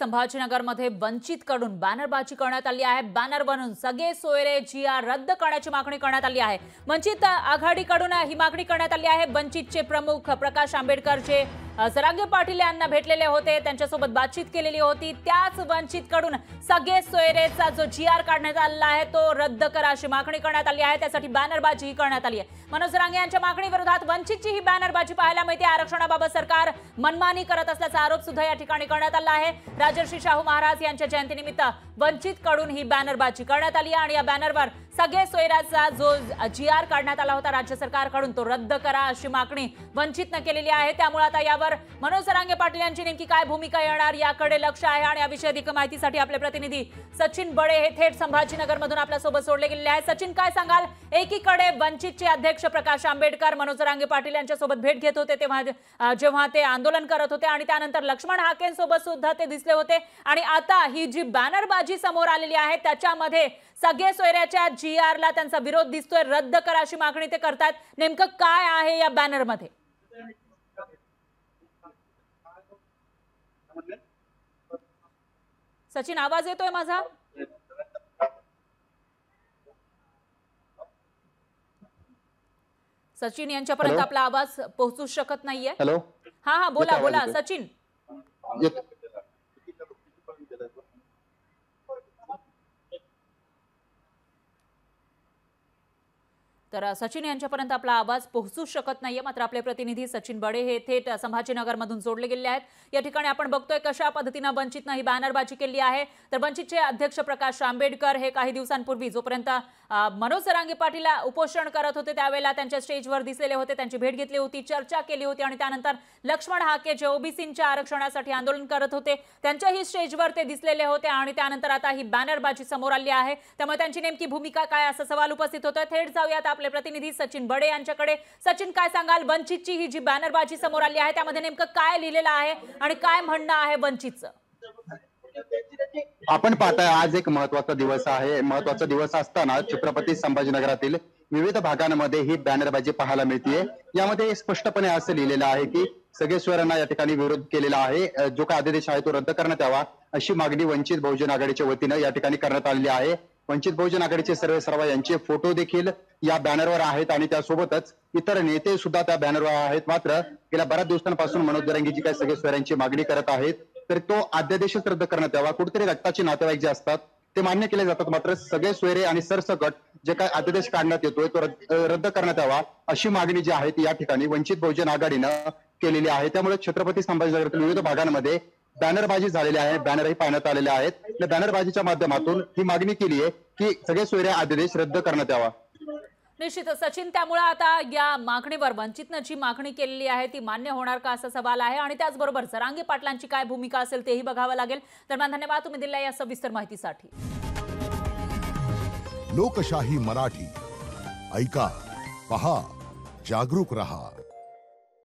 संभाजीनगरमध्ये वंचितकडून बॅनरबाजी करण्यात आली आहे। बॅनर बनवून सगळे सोयरे GR रद्द करण्याची मागणी करण्यात आली आहे। वंचित आघाडीकडून ही मागणी करण्यात आली आहे। वंचितचे प्रमुख प्रकाश आंबेडकर जे जरांगे पाटील यांना भेटलेले होते, त्यांच्यासोबत बातचीत केलेली होती। त्याच वंचितकडून सगळे सोयरेचा जो GR काढण्यात आला आहे तो रद्द करा अशी मागणी करण्यात आली आहे। त्यासाठी बॅनरबाजी करण्यात आली आहे। मनोज जरांगे यांच्या मागणीविरोधात वंचितची ही बॅनरबाजी पाहायला मिळते। आरक्षणाबाबत सरकार मनमानी करत असल्याचा आरोप सुद्धा या ठिकाणी करण्यात आला आहे। राजर्षी शाहू महाराज यांच्या जयंतीनिमित्त वंचितकडून ही बॅनरबाजी करण्यात आली आणि या बॅनरवर सगळे सोयराचा जो GR काढण्यात आला होता राज्य सरकारकडून तो रद्द करा अशी मागणी वंचितने केलेली आहे। त्यामुळे आता यावर मनोज जरांगे पाटील यांची नेमकी काय भूमिका येणार याकडे लक्ष आहे आणि याविषयी अधिक माहितीसाठी आपले प्रतिनिधी सचिन बडे हे थेट संभाजीनगरमधून आपल्या सोबत जोडले गेलेले आहेत। सचिन, काय सांगाल? एकीकडे वंचितचे अध्यक्ष प्रकाश आंबेडकर मनोज जरांगे पाटील यांच्यासोबत भेट घेत होते तेव्हा जेव्हा ते आंदोलन करत होते आणि त्यानंतर लक्ष्मण हाकेंसोबत सुद्धा ते दिसले होते आणि आता ही जी बॅनरबाजी समोर आलेली आहे त्याच्यामध्ये सगळे सोयऱ्याच्या GR ला त्यांचा विरोध दिसतोय, रद्द करा अशी मागणी ते करतात। नेमकं काय आहे या बॅनरमध्ये? सचिन, आवाज येतोय माझा? सचिन यांच्यापर्यंत आपला आवाज पोहोचू शकत नाहीये। हॅलो, हा बोला बोला सचिन। तर सचिन यांच्यापर्यंत आपला आवाज पोहोचू शकत नाहीये। मात्र आपले प्रतिनिधी सचिन बडे हे थेट संभाजीनगरमधून जोडले गेले आहेत। या ठिकाणी आपण बघतोय कशा पद्धतीने वंचितने ही बॅनरबाजी केली आहे। तर वंचितचे अध्यक्ष प्रकाश आंबेडकर हे काही दिवसांपूर्वी जोपर्यंत मनोज जरांगे पाटील उपोषण करत होते त्यावेळेला त्यांच्या स्टेजवर दिसलेले होते, त्यांची भेट घेतली होती, चर्चा केली होती आणि त्यानंतर लक्ष्मण हाके जे ओबीसींच्या आरक्षणासाठी आंदोलन करत होते त्यांच्याही स्टेजवर ते दिसलेले होते आणि त्यानंतर आता ही बॅनरबाजी समोर आली आहे। त्यामुळे त्यांची नेमकी भूमिका काय असा सवाल उपस्थित होतोय। थेट जाऊयात आपले प्रतिनिधी सचिन बडे यांच्याकडे। सचिन, काय सांगाल? वंचितची ही जी बॅनरबाजी समोर आली आहे त्यामध्ये नेमकं काय लिहिलेलं आहे आणि काय म्हणणं आहे वंचितचं? आपण पाहताय आज एक महत्त्वाचा दिवस आहे। महत्त्वाचा दिवस असताना छत्रपती संभाजीनगरातील विविध भागांमध्ये ही बॅनरबाजी पाहायला मिळते। यामध्ये स्पष्टपणे असं लिहिलेलं आहे की सगळे सोयऱ्यांना या ठिकाणी विरोध केलेला आहे। जो काय अध्यादेश आहे तो रद्द करण्यात यावा अशी मागणी वंचित बहुजन आघाडीच्या वतीनं या ठिकाणी करण्यात आलेली आहे। वंचित बहुजन आघाडीचे सर्व यांचे फोटो देखील या बॅनरवर आहेत आणि त्यासोबतच इतर नेते सुद्धा त्या बॅनरवर आहेत। मात्र गेल्या बऱ्याच दिवसांपासून मनोज जरांगेजी काही सगळे सोयऱ्यांची मागणी करत आहेत तर तो अध्यादेशच रद्द करण्यात यावा। कुठेतरी रक्ताचे नातेवाईक जे असतात ते मान्य केले जातात, मात्र सगळे सोयरे आणि सरसकट जे काय अध्यादेश काढण्यात येतोय तो रद्द करण्यात यावा अशी मागणी जी आहे ती या ठिकाणी वंचित बहुजन आघाडीनं केलेली आहे। त्यामुळे छत्रपती संभाजीनगरातील विविध भागांमध्ये बॅनरबाजी झालेली आहे, बॅनरही पाहण्यात आलेले आहेत। या बॅनरबाजीच्या माध्यमातून ही मागणी केली आहे की सगळे सोयरे अध्यादेश रद्द करण्यात यावा। निश्चितच सचिन, त्यामुळे आता या मागणीवर वंचितने जी मागणी केलेली आहे ती मान्य होणार का असा सवाल आहे आणि त्याचबरोबर जरांगे पाटलांची काय भूमिका असेल तेही बघावं लागेल। दरम्यान धन्यवाद तुम्ही दिलेल्या या सविस्तर माहितीसाठी। लोकशाही मराठी ऐका, पहा, जागरूक रहा।